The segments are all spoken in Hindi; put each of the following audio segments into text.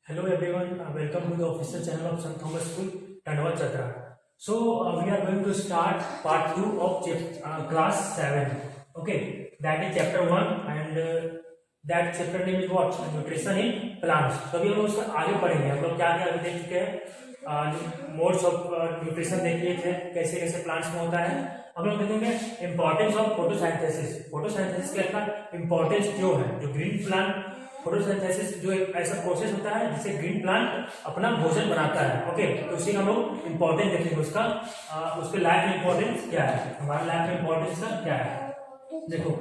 Hello everyone, welcome to the official channel of St. Thomas School, Tandwa Chatra. So we are going to start part 2 of class 7. Okay, that is chapter 1 and that chapter name is what? Nutrition in plants. तो अभी हम लोग उसका आगे पढ़ेंगे. हम लोग क्या क्या अभी देख चुके हैं, मोड्स ऑफ न्यूट्रिशन देख लिए थे, कैसे कैसे प्लांट्स में होता है. हम लोग देखेंगे इंपॉर्टेंस ऑफ फोटोसिंथेसिस. फोटोसिंथेसिस का इंपॉर्टेंस क्यों है. जो ग्रीन प्लांट फोटोसिंथेसिस जो एक ऐसा प्रोसेस होता है जिससे ग्रीन प्लांट अपना भोजन बनाता है. ओके, तो उसी का हम लोग इंपॉर्टेंस देखेंगे. उसके लाइफ में इंपॉर्टेंस क्या है, हमारा लाइफ में इंपॉर्टेंस का क्या है. देखो,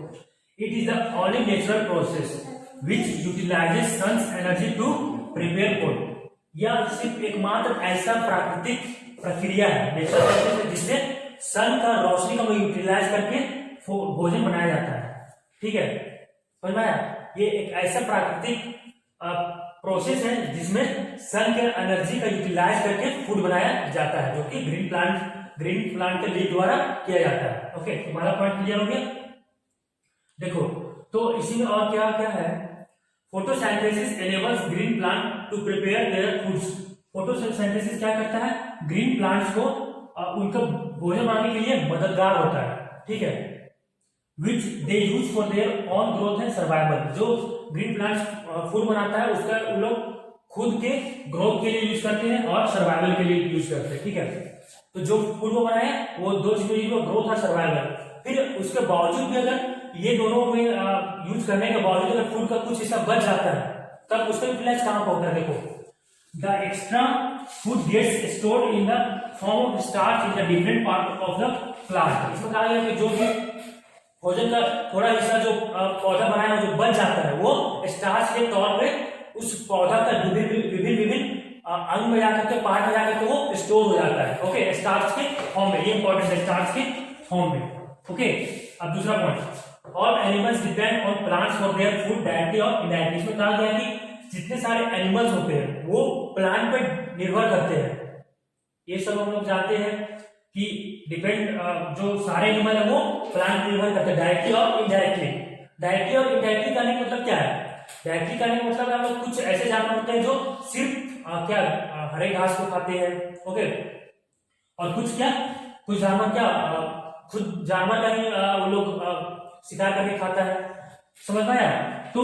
it is the only natural process which utilises sun's energy to prepare food. यह सिर्फ एकमात्र ऐसा प्राकृतिक प्रक्रिया है, नेचुरल प्रोसेस, जिसमें सन का रोशनी का यूटिलाइज करके भोजन बनाया जाता है. ठीक है, समझ में आया. ये एक ऐसा प्राकृतिक प्रोसेस है जिसमें सन के एनर्जी का यूटिलाइज करके फूड बनाया जाता है, जो कि ग्रीन प्लांट के लीफ द्वारा किया जाता है. ओके, हमारा पॉइंट क्लियर हो गया. देखो, तो इसी में और क्या क्या है. Photosynthesis enables green plant to prepare their foods. Photosynthesis क्या करता है, ग्रीन प्लांट्स को उनका भोजन बनाने के लिए मददगार होता है. ठीक है, which they use for their own growth and survival. जो ग्रीन प्लांट्स फूड बनाता है उसका उन लोग खुद के ग्रोथ के लिए यूज करते हैं और सर्वाइवल के लिए यूज करते हैं. ठीक है, तो जो फूड वो बनाए वो दो चीजें, ग्रोथ और सर्वाइवल. फिर उसके बावजूद भी अगर ये दोनों में यूज करने के बावजूद अगर फूड का कुछ हिस्सा बच जाता है तब उसका यूटिलाइज कहां होता है. देखो, the extra food gets stored in the form of starch in the different part of the plant. इसमें कहा गया कि जो भी भोजन का थोड़ा हिस्सा जो पौधा बनाया जो बच जाता है वो स्टार्च के तौर पे उस पौधा का विभिन्न अंग में जाकर के पार्ट में जाकर के वो स्टोर हो जाता है. ओके, स्टार्च के फॉर्म में. ये इंपॉर्टेंट है, स्टार्च के फॉर्म में. ओके, अब दूसरा point, all animals depend on plants for their food directly और इनडायरेक्टली. इसमें कहा गया कि जितने सारे एनिमल्स होते हैं वो प्लांट पे निर्भर करते हैं. ये सब हम लोग जानते हैं कि डिपेंड जो सारे एनिमल है वो प्लांट निर्भर करते हैं डायरेक्टली और इनडायरेक्टली. डायरेक्टली और इनडायरेक्टली करने का मतलब क्या है. डायरेक्टली करने का मतलब हम लोग कुछ ऐसे जानवर होते हैं जो सिर्फ हरे घास को खाते हैं. ओके, और कुछ जानवर खुद जानवर का ही वो लोग शिकार करके खाता है. समझ पाया. तो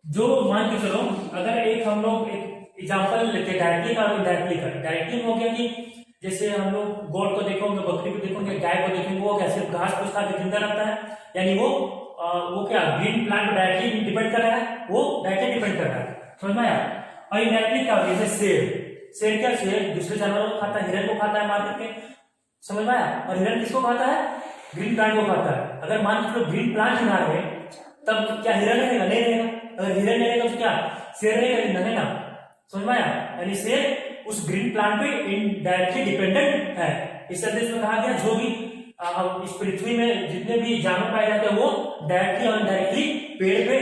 जो मान के चलो, अगर एक हम लोग एक एग्जाम्पल लेते हैं डायरेक्टली का और इनडायरेक्टली का. डायरेक्टली हो गया कि जैसे हम लोग गोट को देखोगे, बकरी को देखोगे, गाय को देखेंगे, वो क्या सिर्फ घास फूस खा के जिंदा रहता है, यानी वो क्या ग्रीन प्लांट पर डायरेक्टली डिपेंड कर रहा है, वो डायरेक्टली डिपेंड कर रहा है. समझ में आया. और इनडायरेक्टली क्या होगी, जैसे शेर क्या, शेर दूसरे जानवरों को खाता है, हिरन को खाता है मार करके. समझ में आया. और हिरन किसको खाता है, ग्रीन प्लांट को खाता है. अगर मान लो ग्रीन प्लांट बना रहे तब क्या हिरन रहेगा, नहीं रहेगा. अगर हिरन नहीं रहेगा तो क्या शेर रहेगा, नहीं ना. समझ में आया. यानी शेर उस ग्रीन प्लांट पे इनडायरेक्टली डिपेंडेंट है. इस संदेश में कहा गया जो भी इस पृथ्वी में जितने भी जानवर पाए जाते हैं वो डायरेक्टली और इनडायरेक्टली पेड़ पे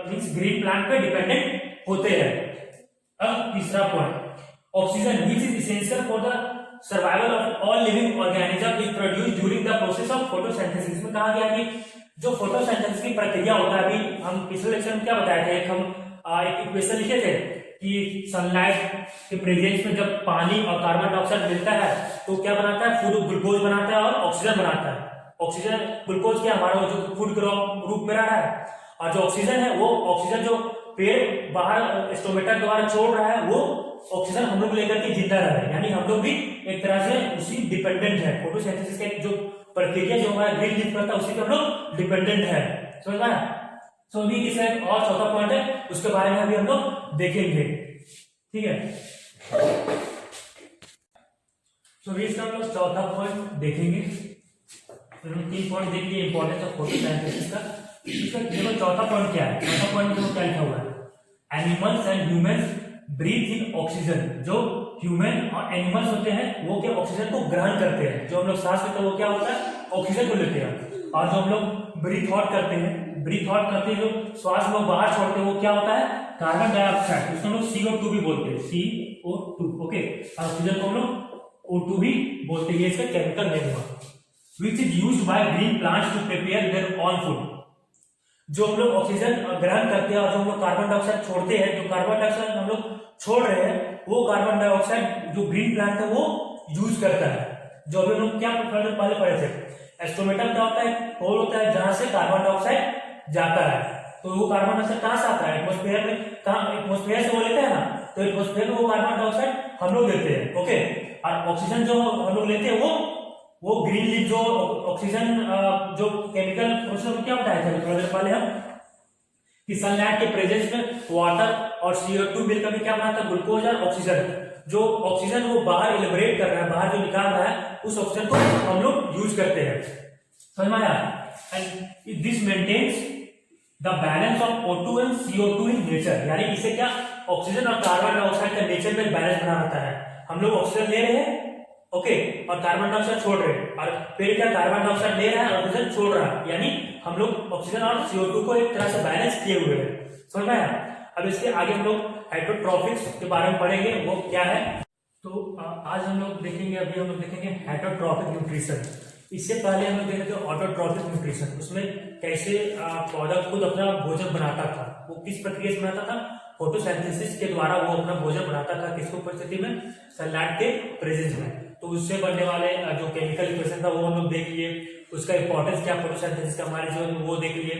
मींस ग्रीन प्लांट पे डिपेंडेंट होते हैं. अब तीसरा point, oxygen which is essential for the survival of all living organism is produced during the process of photosynthesis. में कहा गया कि जो फोटोसिंथेसिस की प्रक्रिया होता है, अभी हम पिछले लेक्चर में क्या बताए थे, एक इक्वेशन लिखे थे कि सनलाइट के प्रेजेंस में जब पानी और कार्बन डाइऑक्साइड मिलता है तो क्या बनाता है, फूड ग्लूकोज बनाता है और ऑक्सीजन बनाता है. ऑक्सीजन ग्लूकोज क्या हमारा जो फूड के रूप में रहा है, और जो ऑक्सीजन है वो ऑक्सीजन जो पेड़ बाहर स्टोमेटा द्वारा छोड़ रहा है वो ऑक्सीजन हम लोग लेकर के जिंदा रह रहे हैं. यानी हम लोग भी एक तरह से उसी डिपेंडेंट है. फोटोसिंथेसिस का जो प्रक्रिया जो हमारा ग्रीन लीफ करता है उसी पे हम लोग डिपेंडेंट है. समझ में आया. तो अभी इसे और चौथा पॉइंट है, उसके बारे में अभी हम लोग देखेंगे. ठीक है, तो इसका हम लोग चौथा पॉइंट देखेंगे. फिर हम 3 पॉइंट देख लिए इंपॉर्टेंस ऑफ फोटोसिंथेसिस का. इसका देखो चौथा पॉइंट क्या है. चौथा पॉइंट में क्या लिखा हुआ है, animals and humans breathe in oxygen. जो ह्यूमन और एनिमल्स होते हैं वो क्या ऑक्सीजन को ग्रहण करते हैं. जो हम लोग सांस लेते हैं वो क्या होता है, ऑक्सीजन को लेते हैं. और जो हम लोग ब्रीथ आउट करते हैं, जो श्वास लोग बाहर छोड़ते हैं वो क्या होता है, कार्बन डाइऑक्साइड. उसको हम लोग CO2 भी बोलते हैं, CO2. ओके, ऑक्सीजन को हम लोग O2 भी बोलते हैं. इसका केमिकल नेम हुआ. Which is used by green plants to prepare their own food. जो हम लोग ऑक्सीजन ग्रहण करते हैं और जो हम लोग कार्बन डाइऑक्साइड छोड़ते हैं, जो कार्बन डाइऑक्साइड हम लोग छोड़ रहे हैं वो कार्बन डाइऑक्साइड जो ग्रीन प्लांट है वो यूज करता है। जो अभी हम लोग क्या पहले पढ़े थे, एस्ट्रोमेटल क्या होता है, होल होता है जहां से कार्बन डाइऑक्साइड जाता है। तो वो कार्बन डाइऑक्साइड कहां से आता है, एटमोस्फेयर में, कहां एटमोस्फेयर से वो लेते हैं ना, तो एटमोस्फेयर में वो कार्बन डाइऑक्साइड हम लोग लेते हैं। ओके, और ऑक्सीजन जो हम लोग लेते हैं वो ग्रीन लीफ जो ऑक्सीजन जो केमिकल प्रोसेस में क्या होता है, थोड़ा देर पहले हम कि सनलाइट के प्रेजेंस में वाटर और CO2 मिलकर क्या बनाता है, ग्लूकोज और ऑक्सीजन। जो ऑक्सीजन वो बाहर एलिबरेट कर रहा है, बाहर जो निकाल रहा है, उस ऑक्सीजन को हम लोग यूज करते हैं। समझ में आया? And this maintains the balance of O2 and CO2 in nature, यानी इसे क्या ऑक्सीजन और कार्बन डाइऑक्साइड का नेचर में बैलेंस बना रहता है। हम लोग ऑक्सीजन ले रहे हैं, ओके, और कार्बन डाइऑक्साइड छोड़ रहे हैं, और फिर क्या कार्बन डाइऑक्साइड ले रहा है और ऑक्सीजन छोड़ रहा है, यानी हम लोग ऑक्सीजन और CO2 को एक तरह से बैलेंस किए हुए हैं। समझ में आया? अब इसके आगे हम लोग हेटरोट्रॉफिक्स के बारे में पढ़ेंगे, वो क्या है। तो आज हम लोग देखेंगे, अभी हम लोग देखेंगे हेटरोट्रॉफिक न्यूट्रिशन। इससे पहले हम लोग देखे थे ऑटोट्रॉफिक न्यूट्रिशन, उसमें कैसे पौधा खुद अपना भोजन बनाता था, वो किस प्रक्रिया से बनाता था, फोटोसिंथेसिस के द्वारा वो अपना भोजन बनाता था। किसको परिस्थिति में, सनलाइट के प्रेजेंस में। तो उससे बनने वाले जो केमिकल इक्वेशन था वो हम लोग देख लिए, उसका इंपॉर्टेंस क्या फोटोसिंथेसिस का हमारे जीवन में वो देख लिए।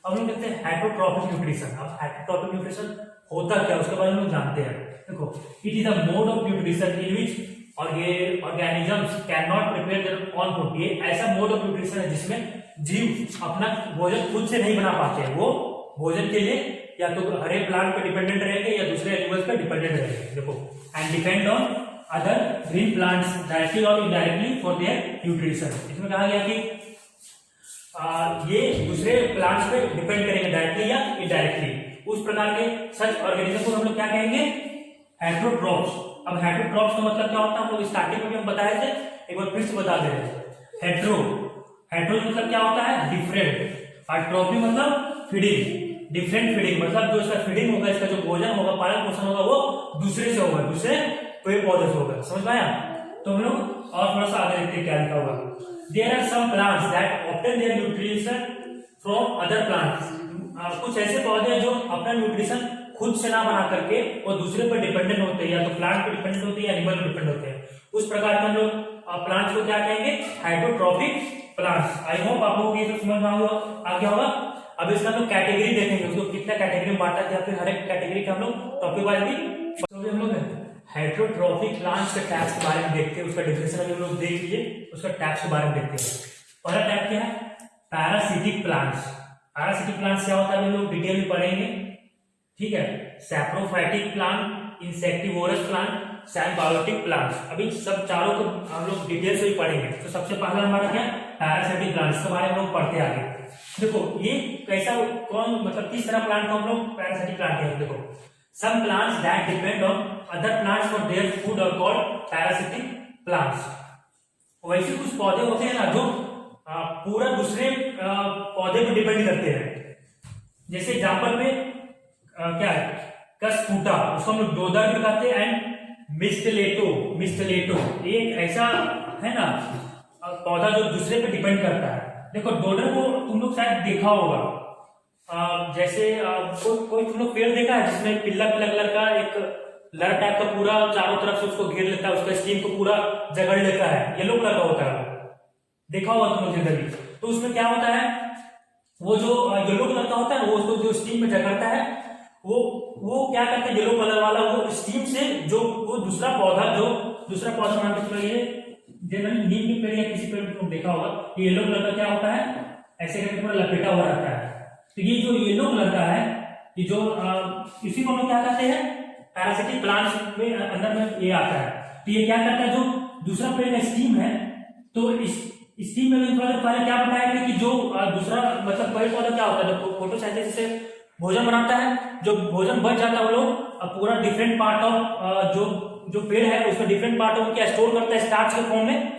अब हम देखते हैं हेटरोट्रॉफिक न्यूट्रिशन। अब हेटरोट्रॉफिक न्यूट्रिशन होता क्या, उसके बारे में हम जानते हैं। देखो, it is a mode of nutrition in which organisms can not prepare their own food. ये ऐसा मोड ऑफ न्यूट्रिशन है जिसमें जीव अपना भोजन खुद से नहीं बना पाते हैं। वो भोजन के लिए या तो हरे प्लांट पे डिपेंडेंट रहेंगे या दूसरे एनिमल्स पे डिपेंडेंट रहेंगे। देखो, and depend on other green plants directly और इनडायरेक्टली फॉर देयर न्यूट्रिशन। इसमें कहा गया कि ये दूसरे प्लांट्स पे डिपेंड करेंगे डायरेक्टली या इनडायरेक्टली। उस प्रकार के सच ऑर्गेनिज्म को हम लोग क्या कहेंगे, हेटरोट्रॉफ्स। अब हेटरोट्रॉफ्स का मतलब क्या होता है, हम लोग स्टार्टिंग में भी हम बताए थे, एक बार फिर से बता दे रहे हैं। हेट्रो मतलब क्या होता है, डिफरेंट, और ट्रॉफी मतलब फीडिंग। डिफरेंट फीडिंग मतलब जो इसका फीडिंग होगा, इसका जो भोजन होगा, पालन पोषण होगा, वो दूसरे से होगा, दूसरे पेड़ पौधे से होगा। समझ पाया? तो हम लोग और थोड़ा सा आगे देखते हैं क्या लिखा होगा। There are some plants that obtain their nutrition from other plants. कुछ ऐसे पौधे हैं जो अपना न्यूट्रिशन खुद से ना बना करके वो दूसरे पर डिपेंडेंट होते हैं, या तो प्लांट पर डिपेंडेंट होते हैं या एनिमल पर डिपेंडेंट होते हैं। उस प्रकार के हम लोग प्लांट्स को क्या कहेंगे, हेटरोट्रॉफिक प्लांट्स। आई होप आप लोगों को ये तो समझ में आ गया होगा। अब इसका हम लोग कैटेगरी देखेंगे, उसको कितना कैटेगरी में बांटा गया, फिर हर एक कैटेगरी का हम लोग टॉपिक वाइज भी। तो हम लोग हेटरोट्रॉफिक प्लांट्स के टाइप्स के बारे में देखते हैं, उसका डिफिनेशन अभी हम लोग देख लिए, उसका टाइप्स के बारे में देखते हैं। पहला टाइप क्या है, पैरासिटिक प्लांट्स। पैरासिटिक प्लांट्स क्या होता है हम लोग डिटेल में पढ़ेंगे, ठीक है। Saprophytic plant, insectivorous plant, symbiotic plants. अभी सब चारों को हम लोग डिटेल से ही पढ़ेंगे। तो सबसे पहला हमारा क्या, पैरासिटिक प्लांट्स के बारे में हम लोग पढ़ते आगे। देखो ये कैसा, कौन मतलब किस तरह प्लांट को हम लोग पैरासिटिक प्लांट कहते हैं। देखो, some plants that depend on other plants for their food are called parasitic plants. वैसे कुछ पौधे होते हैं ना जो पूरा दूसरे पौधे पर डिपेंड करते हैं। जैसे एग्जांपल में क्या है, कसफूटा, उसको हम लोग डोडर भी कहते हैं, एंड मिस्टलेटो एक ऐसा है ना पौधा जो दूसरे पे डिपेंड करता है। देखो डोडर को तुम लोग शायद देखा होगा, जैसे कोई तुम लोग पेड़ देखा है जिसमें पीला पीला कलर का एक लर टाइप का पूरा चारों तरफ से उसको घेर लेता है, उसका स्टीम को पूरा जगड़ लेता है, येलो कलर का होता है, देखा होगा तुम लोग जिंदगी। तो उसमें क्या होता है, वो जो येलो कलर का होता है वो उसको जो स्टीम में जगड़ता है, वो क्या करता है, येलो कलर वाला वो स्टीम से जो वो दूसरा पौधा मान के चलो, ये जनरली नीम के पेड़ या किसी पेड़ को देखा होगा, येलो कलर का क्या होता है, ऐसे करके पूरा लपेटा हुआ रहता है। तो ये जो येलो कलर का है, ये जो इसी को हम लोग क्या कहते हैं, पैरासिटिक प्लांट्स में अंदर में ये आता है। तो ये क्या करता है, जो दूसरा पेड़ का स्टीम है, तो इस स्टीम में पहले क्या बताया था कि जो दूसरा मतलब पेड़ पौधा क्या होता है, तो फोटोसिंथेसिस से भोजन बनाता है, जो भोजन बच जाता है वो लोग पूरा डिफरेंट पार्ट ऑफ जो पेड़ है उसका डिफरेंट पार्ट ऑफ क्या स्टोर करता है स्टार्च के फॉर्म में।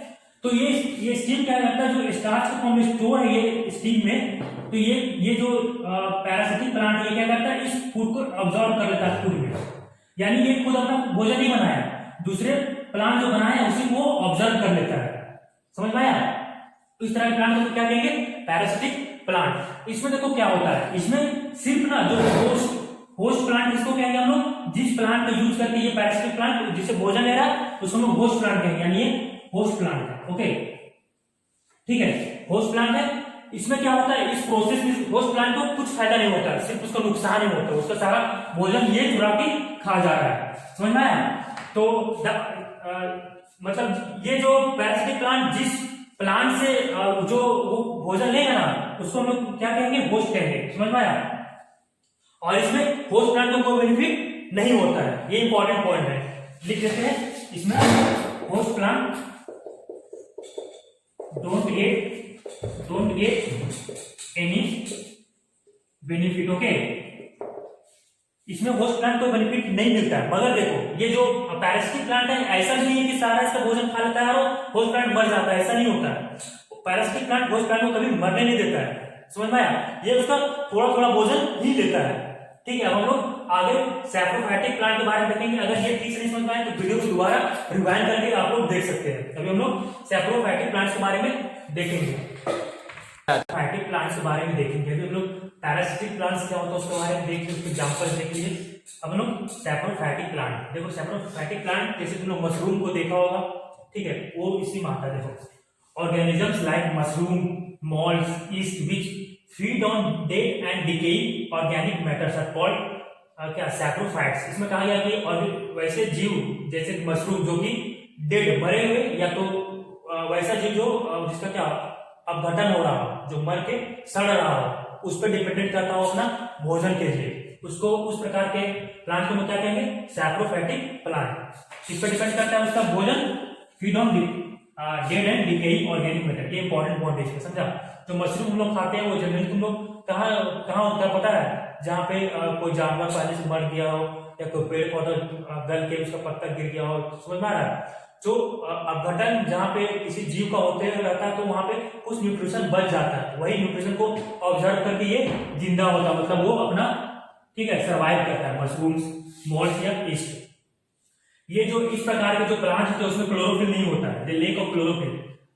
तो ये स्टीम क्या करता है, जो स्टार्च के फॉर्म में स्टोर है ये स्टीम में, तो ये जो पैरासिटिक प्लांट ये क्या करता है, इस फूड को अब्सॉर्ब कर लेता है फूड में, यानी ये खुद अपना भोजन नहीं बनाया, दूसरे प्लांट जो बनाया उसी को ऑब्जर्व कर लेता है। समझ में आया? तो इस तरह के प्लांट को क्या कहेंगे, पैरासिटिक प्लांट। इसमें देखो क्या होता है, इसमें सिर्फ ना जो होस्ट होस्ट प्लांट इसको कहेंगे हम लोग जिस प्लांट को यूज करके ये पैरासिटिक प्लांट जिसे भोजन ले रहा है उसको हम लोग होस्ट प्लांट कहेंगे, यानी ये होस्ट प्लांट है। ओके ठीक है, होस्ट प्लांट है। इसमें क्या होता है, इस प्रोसेस में होस्ट प्लांट को कुछ फायदा नहीं होता, सिर्फ उसका नुकसान ही होता है, उसका सारा भोजन ये चुरा के खा जा रहा है, समझ में आया। तो मतलब ये जो पैरासिटिक प्लांट जिस प्लांट से जो वो भोजन लेगा ना उसको हम लोग क्या कहेंगे, होस्ट कहेंगे, समझ में आया। और इसमें होस्ट प्लांट को कोई बेनिफिट नहीं होता है, ये इंपॉर्टेंट पॉइंट है, लिख देते हैं इसमें। Host plant don't get any benefit, okay. इसमें होस्ट प्लांट को बेनिफिट नहीं मिलता है। मगर देखो ये जो पैरासिटिक प्लांट है ऐसा नहीं है कि सारा इसका भोजन खा लेता है और होस्ट प्लांट मर जाता है, ऐसा नहीं होता है। पैरासिटिक प्लांट होस्ट प्लांट को कभी मरने नहीं देता है, समझ में आया। ये उसका थोड़ा थोड़ा भोजन ही देता है, ठीक है। अब हम लोग आगे सैप्रोफाइटिक प्लांट के बारे में देखेंगे। अगर ये ठीक से नहीं समझ पाए तो वीडियो को दोबारा रिवाइंड करके आप लोग देख सकते हैं। अभी हम लोग सैप्रोफाइटिक प्लांट्स के बारे में देखेंगे, फाइटिक प्लांट्स के बारे में देखेंगे। अभी हम लोग पैरासिटिक प्लांट्स क्या होता है उसके बारे में देखेंगे, उसके एग्जांपल्स देख लीजिए। अब हम लोग सैप्रोफाइटिक प्लांट देखो, सैप्रोफाइटिक प्लांट जैसे तुम लोग मशरूम को देखा होगा, ठीक है, वो इसी में आता है। देखो organisms like mushroom, moulds, yeast which feed on dead and decaying organic matters are called क्या सैप्रोफाइट्स। इसमें कहा गया कि और वैसे जीव जैसे मशरूम जो कि डेड मरे हुए या तो वैसा जीव जो जिसका क्या अपघटन हो रहा हो, जो मर के सड़ रहा हो, उस पर डिपेंडेंट करता हो अपना भोजन के लिए, उसको उस प्रकार के प्लांट को हम क्या कहेंगे, सैप्रोफाइटिक प्लांट। इस पर डिपेंड करता है उसका भोजन, feed on dead and decaying organic matter. ये इंपॉर्टेंट पॉइंट है, समझा। जो मशरूम हम लोग खाते हैं वो जनरली तुम लोग कहाँ होता है पता है, जहाँ पे कोई जानवर पहले से मर गया हो या कोई पेड़ पौधा गल के उसका पत्ता गिर गया हो, समझ में आ रहा है। जो अपघटन जहाँ पे किसी जीव का होते हुए रहता है तो वहां पे कुछ न्यूट्रिशन बच जाता है, वही न्यूट्रिशन को ऑब्जर्व करके ये जिंदा होता है, मतलब वो अपना ठीक है सर्वाइव करता है। मशरूम्स, मोल्ड्स या यीस्ट, ये जो इस प्रकार के जो प्लांट्स होते हैं उसमें क्लोरोफिल नहीं होता है, लेक ऑफ क्लोरोफिल।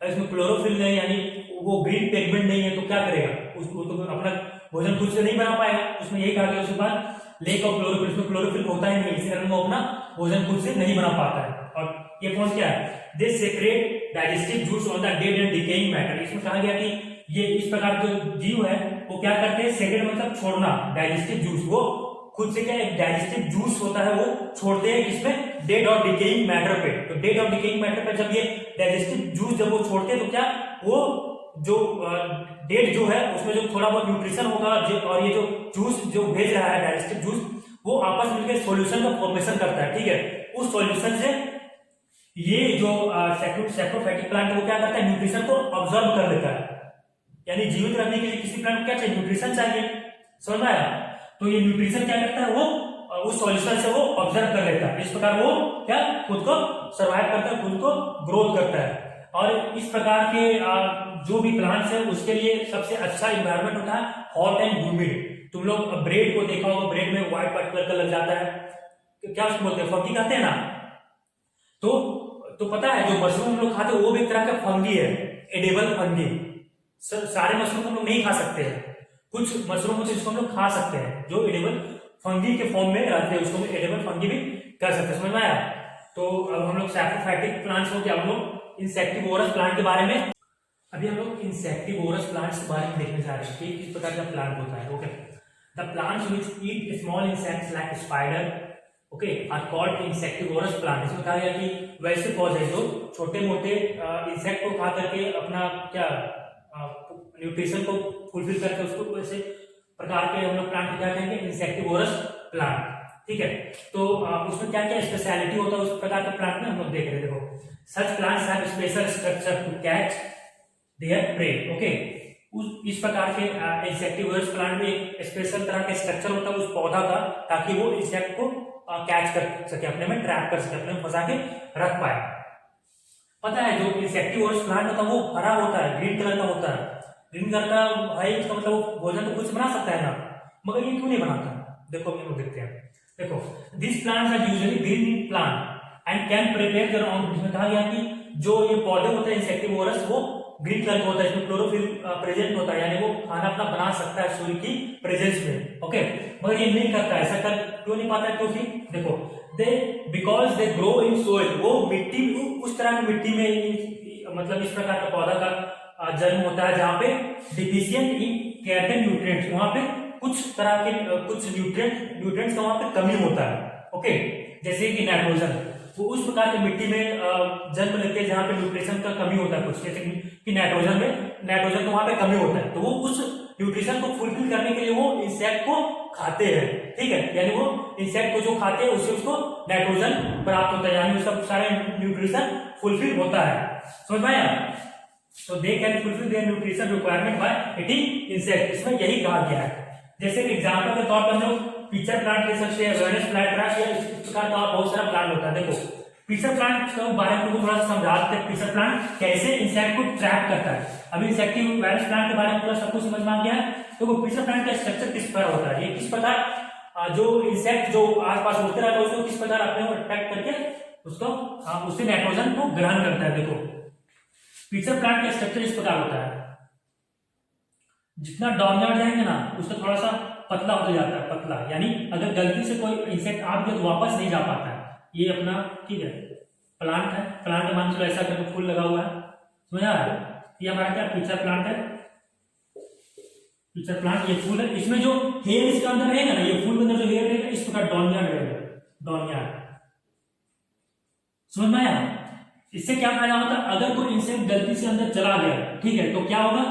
इसमें क्लोरोफिल नहीं यानी वो ग्रीन पिगमेंट नहीं है तो क्या करेगा, उसको तो अपना भोजन खुद से नहीं बना पाएगा। उसमें यही कहा गया उसके बाद लेक ऑफ क्लोरोफिल, उसमें क्लोरोफिल होता ही नहीं, इसी कारण वो अपना भोजन खुद से नहीं बना पाता है। और ये पॉइंट क्या है, they secrete digestive juice on the dead and decaying matter. इसमें कहा गया कि ये इस प्रकार जो जीव है वो क्या करते हैं, सेक्रेट मतलब छोड़ना, डाइजेस्टिव जूस, वो खुद से क्या एक डाइजेस्टिव जूस होता है वो छोड़ते हैं किसमें, डेड और डिकेइंग मैटर पे। तो डेड और डिकेइंग मैटर पे जब ये डाइजेस्टिव जूस जब वो छोड़ते हैं तो क्या वो जो डेड जो है उसमें जो थोड़ा बहुत न्यूट्रिशन होगा और ये जो जूस जो भेज रहा है डाइजेस्टिव जूस, वो आपस में मिलकर सॉल्यूशन का फॉर्मेशन करता है, ठीक है। उस सॉल्यूशन से ये जो सैप्रोफाइटिक प्लांट वो क्या करता है, न्यूट्रिशन को ऑब्जर्व कर लेता है। यानी जीवित रहने के लिए किसी प्लांट को क्या चाहिए, न्यूट्रिशन चाहिए, समझ में आया। तो ये न्यूट्रिशन क्या करता है, वो उस सॉल्यूशन से वो ऑब्जर्व कर लेता है। इस प्रकार वो क्या खुद को सर्वाइव करता है, खुद को ग्रोथ करता है। और इस प्रकार के जो भी प्लांट्स है उसके लिए सबसे अच्छा इन्वायरमेंट होता है हॉट एंड ह्यूमिड। तुम लोग ब्रेड को देखा होगा, ब्रेड में व्हाइट कलर का लग जाता है, क्या उसको बोलते हैं, फंगी कहते हैं ना। तो पता है जो मशरूम लोग खाते हैं वो भी एक तरह का फंगी है, एडिबल फंगी। सारे मशरूम हम लोग नहीं खा सकते हैं, कुछ मशरूम होते हैं जिसको हम लोग खा सकते हैं, जो एडिबल फंगी के फॉर्म में रहते हैं, उसको एडिबल फंगी भी कर सकते हैं, समझ में आया। तो अब हम लोग सैप्रोफाइटिक प्लांट्स हो गया, हम लोग इंसेक्टिवोरस प्लांट के बारे में, अभी हम लोग इंसेक्टिवोरस प्लांट्स के बारे में देखने जा रहे हैं कि किस प्रकार का प्लांट होता है। Okay, the plants which eat small insects like spider okay are called insectivorous plant. इसमें कहा गया कि वैसे पौधे जो छोटे मोटे इंसेक्ट को खा करके अपना क्या न्यूट्रिशन को फुलफिल करके उसको वैसे प्रकार के हम लोग प्लांट क्या कहेंगे, इंसेक्टिवोरस प्लांट, ठीक है। तो उसमें क्या क्या स्पेशलिटी होता है उस प्रकार के प्लांट में हम लोग देख रहे हैं। देखो, such plants have special structure to catch their prey. Okay, इस प्रकार के इंसेक्टिवोरस प्लांट में एक स्पेशल तरह का स्ट्रक्चर होता है उस पौधा का, ताकि वो इंसेक्ट को कैच कर सके, अपने में ट्रैप कर सके, अपने में फंसा के रख पाए। पता है जो इंसेक्टिवोरस प्लांट होता है वो हरा होता है, ग्रीन कलर का होता है। ग्रीन कलर का भाई इसका मतलब वो भोजन तो खुद से बना सकता है ना, मगर ये क्यों नहीं बनाता, देखो हम लोग देखते हैं। देखो, this plants are usually green in plant and can prepare their own. इसमें कहा गया कि जो ये पौधे होते हैं इंसेक्टिवोरस वो ग्रीन कलर का होता है, इसमें क्लोरोफिल प्रेजेंट होता है, यानी वो खाना अपना बना सकता है सूर्य की प्रेजेंस में। ओके, मगर ये नहीं करता, ऐसा कर क्यों नहीं पाता है? क्योंकि देखो they because they grow in soil, वो मिट्टी उस तरह की मिट्टी में मतलब इस प्रकार का पौधा का जन्म होता है जहाँ पे डिफिशियंट इन कैल्शियम न्यूट्रिएंट्स, वहां पे कुछ तरह के कुछ न्यूट्रिएंट्स का वहां पे कमी होता है। ओके, जैसे कि नाइट्रोजन, वो उस प्रकार की मिट्टी में जन्म लेते हैं जहाँ पे न्यूट्रिशन का कमी होता है कुछ, जैसे कि नाइट्रोजन का वहां पे कमी होता है, तो वो उस न्यूट्रिशन को फुलफिल करने के लिए वो इंसेक्ट को खाते हैं। ठीक है, यानी वो इंसेक्ट को जो खाते हैं उससे उसको नाइट्रोजन प्राप्त होता है, यानी उसका सारा न्यूट्रिशन फुलफिल होता है। समझ में आया? तो they can fulfil their nutrition requirement by eating insect, इसमें यही कहा गया है। जैसे कि एग्जांपल के तौर पर हम लोग पिचर प्लांट ले सकते हैं, वेनिस फ्लैट या इस प्रकार का बहुत सारा प्लांट होता है। देखो पिचर प्लांट के बारे में थोड़ा सा समझा देते हैं, पिचर प्लांट कैसे इंसेक्ट को ट्रैप करता है। अभी इंसेक्टिव वेनिस प्लांट के बारे में पूरा सब कुछ समझ में आ गया है। तो पिचर प्लांट का स्ट्रक्चर किस प्रकार होता है, ये किस प्रकार जो इंसेक्ट जो आसपास उड़ते रहता है उसको किस प्रकार अपने अट्रैक्ट करके उसको उससे नाइट्रोजन को ग्रहण करता है। देखो पिचर प्लांट का स्ट्रक्चर इस प्रकार होता है, जितना डाउनयार्ड जाएंगे ना उसका थोड़ा सा पतला होता जाता है, पतला, यानी अगर गलती से कोई इंसेक्ट आ गया तो वापस नहीं जा पाता है। ये अपना ठीक है प्लांट है, प्लांट मान चलो ऐसा करके फूल लगा हुआ है, समझा? ये हमारा क्या पिचर प्लांट है, पिचर प्लांट ये फूल है, इसमें जो हेयर इसके अंदर रहेगा ना, ये फूल के अंदर जो हेयर रहेगा इस प्रकार डाउनयार्ड रहेगा, डाउनयार्ड। समझ में आया? इससे क्या फायदा होता है? अगर कोई इंसेक्ट गलती से अंदर चला गया, ठीक है, तो क्या होगा?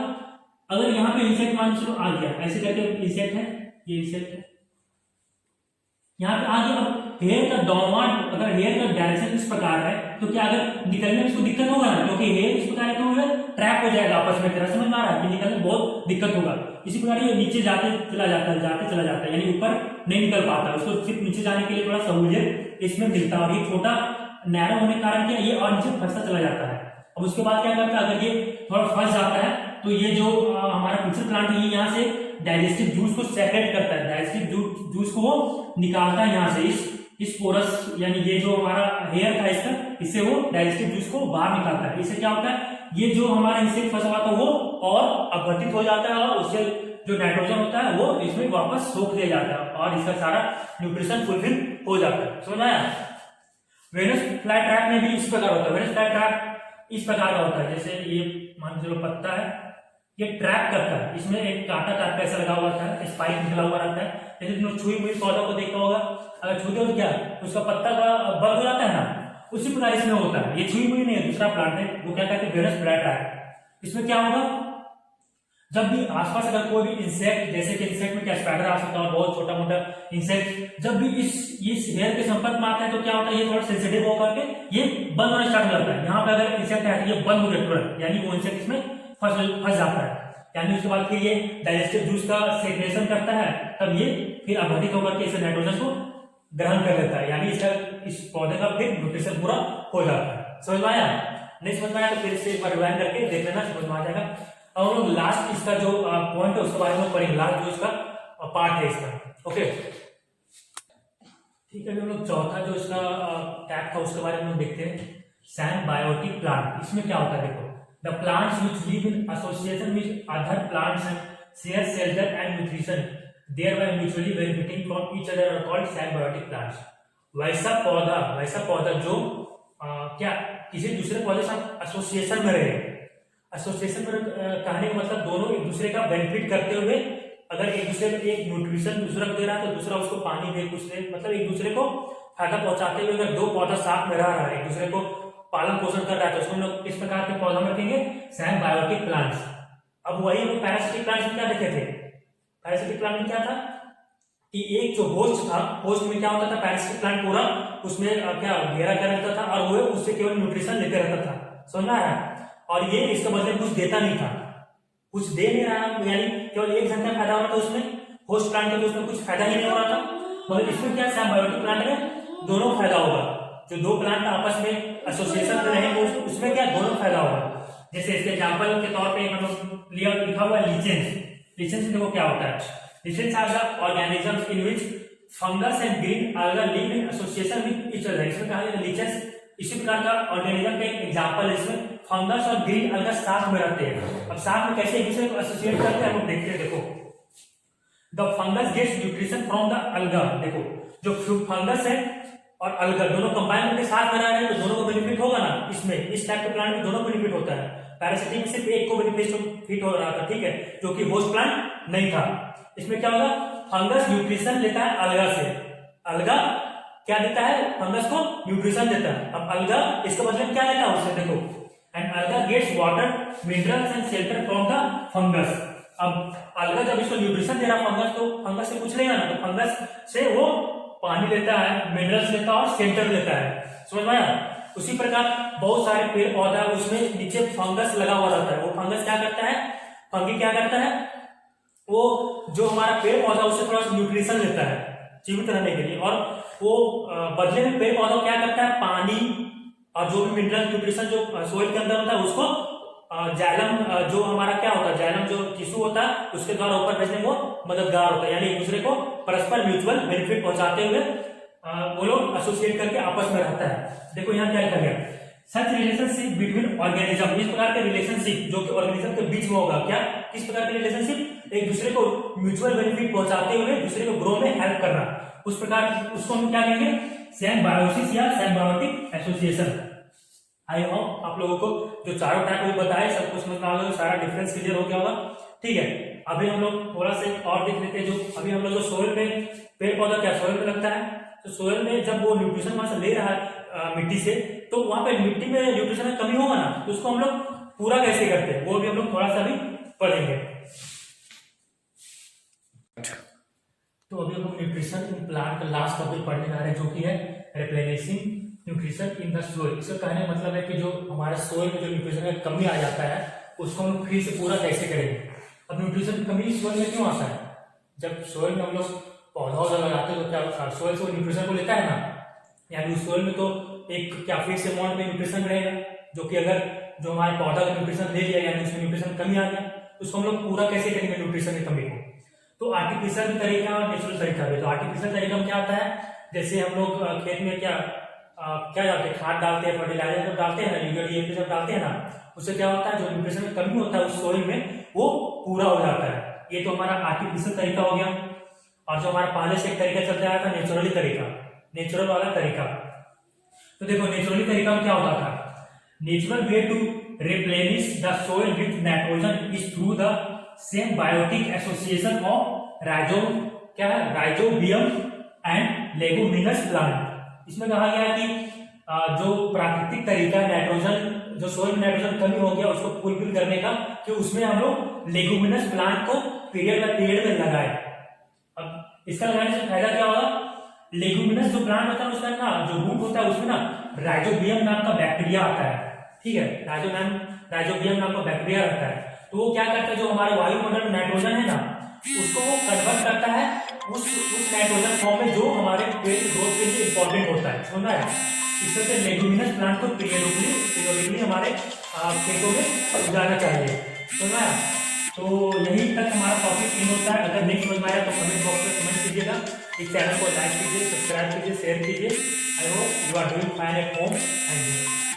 अगर यहाँ पे इंसेक्ट मान चलो आ गया, ऐसे करके इंसेक्ट है, ये इंसेक्ट है, यहाँ पे आ गया, अब हेयर का डाउनवर्ड, अगर हेयर का डायरेक्शन इस प्रकार है तो क्या अगर निकलने में इसको दिक्कत होगा ना, क्योंकि हेयर इस प्रकार है ट्रैप हो जाएगा आपस में, तरह समझ में आ रहा है कि निकलने में बहुत दिक्कत होगा। इसी प्रकार ये नीचे जाते चला जाता है, यानी ऊपर नहीं निकल पाता, उसको सिर्फ नीचे जाने के लिए थोड़ा सहूलियत इसमें मिलता है, और ये छोटा नैरो होने के कारण क्या ये और नीचे फंसता चला जाता है। अब उसके बाद क्या करता है, अगर ये थोड़ा फंस जाता है तो ये जो हमारा पिचर प्लांट है ये यहाँ से डाइजेस्टिव जूस को सेपरेट करता है, डाइजेस्टिव जूस को वो निकालता है यहाँ से, इस पोरस, यानी ये जो हमारा हेयर था इसका, इससे वो डाइजेस्टिव जूस को बाहर निकालता है। इससे क्या होता है, ये जो हमारा इंसेक्ट फंसा हुआ था वो और अपघटित हो जाता है, और उससे जो नाइट्रोजन होता है वो इसमें वापस सोख दिया जाता है, और इसका सारा न्यूट्रिशन फुलफिल हो जाता है। समझ आया? वेनस फ्लाई ट्रैप में भी इस प्रकार होता है, वेनस फ्लाई ट्रैप इस प्रकार का होता है, जैसे ये मान लो पत्ता है, ये ट्रैप करता है, इसमें एक कांटा टाइप का ऐसा लगा हुआ था, स्पाइक निकला हुआ रहता है, जैसे तुमने छुई हुई पौधा को देखा होगा, अगर छूते हो तो क्या उसका पत्ता का बंद हो जाता है ना, उसी प्रकार इसमें होता है। ये छुई हुई नहीं है, दूसरा प्लांट है, वो क्या कहते हैं वेनस फ्लाई ट्रैप। इसमें क्या होगा, जब भी आसपास अगर कोई भी इंसेक्ट, जैसे कि इंसेक्ट में क्या स्पाइडर आ सकता है, बहुत छोटा मोटा इंसेक्ट, जब भी इस हेयर के संपर्क में आता है तो क्या होता है, ये थोड़ा सेंसिटिव होकर के ये बंद होना स्टार्ट हो जाता है। यहाँ पे अगर इंसेक्ट है तो ये बंद हो गया तुरंत, यानी वो इंसेक्ट इसमें फंस जाता है, यानी उसके बाद फिर ये डाइजेस्टिव जूस का सेक्रेशन करता है, तब ये फिर अपघटित होकर के इस नाइट्रोजन को ग्रहण कर लेता है, यानी इसका इस पौधे का फिर न्यूट्रिशन पूरा हो जाता है। समझ में आया? नहीं समझ में आया तो फिर से एक बार रिवाइंड करके देख लेना, समझ में आ जाएगा। और हम लोग लास्ट इसका जो पॉइंट है उसके बारे में पढ़ेंगे, लास्ट जो इसका पार्ट है इसका। ओके ठीक है, हम लोग चौथा जो इसका टैप था उसके बारे में देखते हैं, सैम्बायोटिक प्लांट। इसमें क्या होता है, देखो the plants which live in association with other plants and share shelter and nutrition, thereby mutually benefiting from each other are called symbiotic plants। वैसा पौधा जो क्या किसी दूसरे पौधे से एसोसिएशन में रहे, एसोसिएशन में कहने का मतलब दोनों एक दूसरे का बेनिफिट करते हुए, अगर एक दूसरे को एक न्यूट्रिशन दूसरा दे रहा है तो दूसरा उसको पानी दे, कुछ दे, मतलब एक दूसरे को फायदा पहुंचाते हुए अगर दो पौधा साथ में रह रहा है, एक दूसरे को पालन पोषण कर रहा है, तो उसको हम लोग किस प्रकार के पौधा में रखेंगे, सैम्बायोटिक प्लांट्स। अब वही हम पैरासिटिक प्लांट्स में क्या देखे थे, पैरासिटिक प्लांट में क्या था कि एक जो होस्ट था, होस्ट में क्या होता था, पैरासिटिक प्लांट पूरा उसमें क्या घेरा कर रहता था और वो उससे केवल न्यूट्रिशन लेते रहता था। समझ रहा है? और ये इसका मतलब कुछ देता नहीं था, कुछ दे नहीं रहा, यानी केवल एक घंटा फायदा हो रहा था उसमें, होस्ट प्लांट का तो उसमें कुछ फायदा ही नहीं हो रहा था। मगर इसमें क्या सैम्बायोटिक प्लांट में दोनों फायदा होगा, जो दो प्लांट आपस में एसोसिएशन में रहेंगे उसमें क्या दोनों फायदा होगा। जैसे इसके एग्जांपल के तौर पे मतलब लिखा हुआ है लीचेंस। लीचेंस देखो क्या होता है, lichens are the organisms in which fungus and green alga live in association with each other। इसमें कहा गया लीचेंस इसी प्रकार का ऑर्गेनिज्म का एक एग्जाम्पल है इसमें फंगस और ग्रीन अलगा साथ में रहते हैं। अब साथ में कैसे एक दूसरे को एसोसिएट करते हैं हम लोग देखते हैं। देखो the fungus gets nutrition from the alga. देखो जो फंगस है और अलगा दोनों कंबाइन होकर साथ में रह रहे हैं तो दोनों को बेनिफिट होगा ना। इसमें इस टाइप के प्लांट में दोनों बेनिफिट होता है। पैरासिटिक में सिर्फ एक को बेनिफिट हो रहा था, ठीक है, जो कि होस्ट प्लांट नहीं था। इसमें क्या होगा, फंगस न्यूट्रिशन लेता है अलगा से, अलगा क्या देता है, फंगस को न्यूट्रिशन देता है। अब अलगा इसका मतलब क्या लेता है उससे, देखो and alga gets water minerals and shelter from the fungus. अब अलगा जब इसको न्यूट्रिशन दे रहा फंगस तो फंगस से कुछ लेगा ना, तो फंगस से वो पानी लेता है, मिनरल्स लेता है और शेल्टर लेता है। समझ में आया। उसी प्रकार बहुत सारे पेड़ पौधा उसमें नीचे फंगस लगा हुआ रहता है। वो फंगस क्या करता है, फंगी क्या करता है, वो जो हमारा पेड़ पौधा उससे थोड़ा सा न्यूट्रिशन लेता है जीवित रहने के लिए, और वो बदले में पेड़ पौधा क्या करता है, पानी और जो भी मिनरल न्यूट्रिशन जो सोइल के अंदर होता है उसको जाइलम जो हमारा क्या होता है, जाइलम जो टिश्यू होता है उसके द्वारा ऊपर भेजने में वो मददगार होता है। यानी एक दूसरे को परस्पर म्यूचुअल बेनिफिट पहुंचाते हुए वो लोग एसोसिएट करके आपस में रहता है। देखो यहाँ क्या लिखा गया, सच रिलेशनशिप बिटवीन ऑर्गेनिज्म, इस प्रकार के रिलेशनशिप जो कि ऑर्गेनिज्म के बीच में होगा, क्या किस प्रकार के रिलेशनशिप, एक दूसरे को म्यूचुअल बेनिफिट पहुंचाते हुए दूसरे को ग्रो में हेल्प करना, उस प्रकार उसको हम क्या कहेंगे, सिम्बायोसिस या सिम्बायोटिक एसोसिएशन। आई होप आप लोगों को जो चारों टाइप को बताए सब कुछ समझ में आ गया, सारा डिफरेंस क्लियर हो गया होगा। ठीक है, अभी हम लोग थोड़ा सा और देख लेते हैं। जो अभी हम लोग जो सोइल में पेड़ पौधा क्या सोइल में लगता है, तो सोइल में जब वो न्यूट्रिशन वहां से ले रहा है मिट्टी से, तो वहां पे मिट्टी में न्यूट्रिशन में कमी होगा ना, तो उसको हम लोग पूरा कैसे करते हैं वो भी हम लोग थोड़ा सा भी पढ़ेंगे। तो अभी हम लोग न्यूट्रिशन इन प्लांट का लास्ट टॉपिक पढ़ने जा रहे हैं, जो कि है replenishing nutrition in the soil. इसका कहने का मतलब है कि जो हमारे सोइल में जो न्यूट्रिशन की कमी आ जाता है उसको हम फिर से पूरा कैसे करेंगे। अब न्यूट्रिशन की कमी सोइल में क्यों आता है, जब सोइल में हम लोग पौधा लगाते हैं तो क्या होता है, सोइल से न्यूट्रिशन को लेता है ना, यानी उस सोइल में तो एक क्या फिक्स अमाउंट में न्यूट्रिशन रहेगा, जो कि अगर जो हमारे पौधा का न्यूट्रिशन ले लिया यानी उसमें न्यूट्रिशन कमी आ गया, तो उसको हम लोग पूरा कैसे करेंगे न्यूट्रिशन की कमी को। तो आर्टिफिशियल तरीका और नेचुरल तरीका भी। तो आर्टिफिशियल तरीका में क्या होता है, जैसे हम लोग खेत में क्या डालते हैं, खाद डालते हैं, फर्टिलाइजर जब डालते हैं ना, यूरिया डीएपी जब डालते हैं ना, उससे क्या होता है जो न्यूट्रिशन में कमी होता है उस सोइल में वो पूरा हो जाता है। ये तो हमारा आर्टिफिशियल तरीका हो गया। और जो हमारा पहले से एक तरीका चलता आया था नेचुरली तरीका, नेचुरल वाला तरीका। तो देखो नेचुरली तरीका में क्या होता था, natural way to replenish the soil with nitrogen is through the symbiotic association of rhizobium and leguminous plant. इसमें कहा गया है कि जो प्राकृतिक तरीका नाइट्रोजन, जो सोइल में नाइट्रोजन कमी हो गया उसको फुलफिल करने का, कि उसमें हम लोग लेगुमिनस प्लांट को पीरियड बाय पीरियड में लगाए। अब इसका लगाने से फायदा क्या होगा, लेगुमिनस जो प्लांट होता है उसका ना जो रूट होता है उसमें ना राइजोबियम नाम का बैक्टीरिया आता है। ठीक है, राइजोबियम नाम का बैक्टीरिया रहता है। तो वो क्या करता है, जो हमारे वायुमंडल में नाइट्रोजन है ना उसको वो कन्वर्ट करता है उस नाइट्रोजन फॉर्म में जो हमारे पेड़ ग्रोथ के लिए इंपॉर्टेंट होता है। समझ आया। इस तरह से लेगुमिनस प्लांट को पीरियडिकली हमारे खेतों में उगाना चाहिए। समझ आया। तो यही तक हमारा टॉपिक इन होता है। अगर नहीं समझ में आया तो कमेंट बॉक्स में कमेंट कीजिएगा। इस चैनल को लाइक कीजिए, सब्सक्राइब कीजिए, शेयर कीजिए। I hope you are doing fine at home. Thank you.